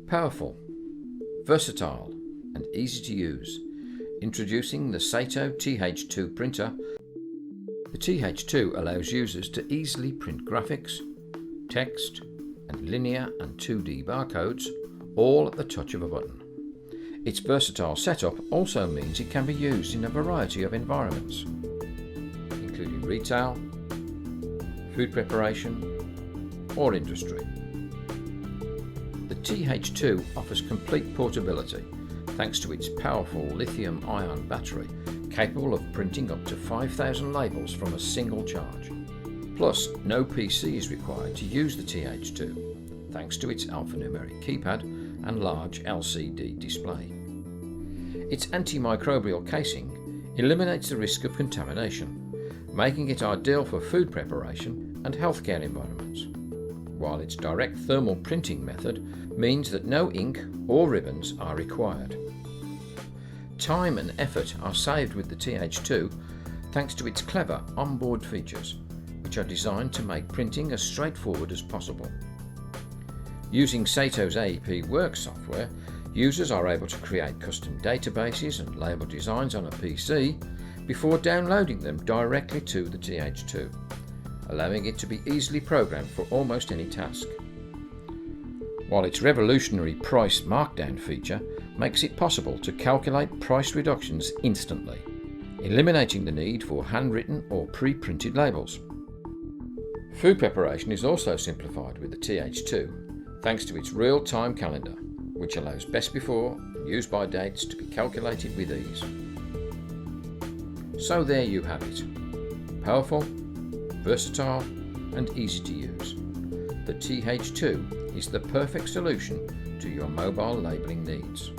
Powerful, versatile and easy to use. Introducing the Sato TH2 printer. The TH2 allows users to easily print graphics, text and linear and 2D barcodes all at the touch of a button. Its versatile setup also means it can be used in a variety of environments, including retail, food preparation or industry. The TH2 offers complete portability thanks to its powerful lithium-ion battery capable of printing up to 5,000 labels from a single charge. Plus, no PC is required to use the TH2 thanks to its alphanumeric keypad and large LCD display. Its antimicrobial casing eliminates the risk of contamination, making it ideal for food preparation and healthcare environments, while its direct thermal printing method means that no ink or ribbons are required. Time and effort are saved with the TH2 thanks to its clever onboard features, which are designed to make printing as straightforward as possible. Using Sato's AEP Works software, users are able to create custom databases and label designs on a PC before downloading them directly to the TH2, allowing it to be easily programmed for almost any task. While its revolutionary price markdown feature makes it possible to calculate price reductions instantly, eliminating the need for handwritten or pre-printed labels. Food preparation is also simplified with the TH2 thanks to its real-time calendar, which allows best before and use by dates to be calculated with ease. So there you have it. Powerful, versatile and easy to use. The TH2 is the perfect solution to your mobile labelling needs.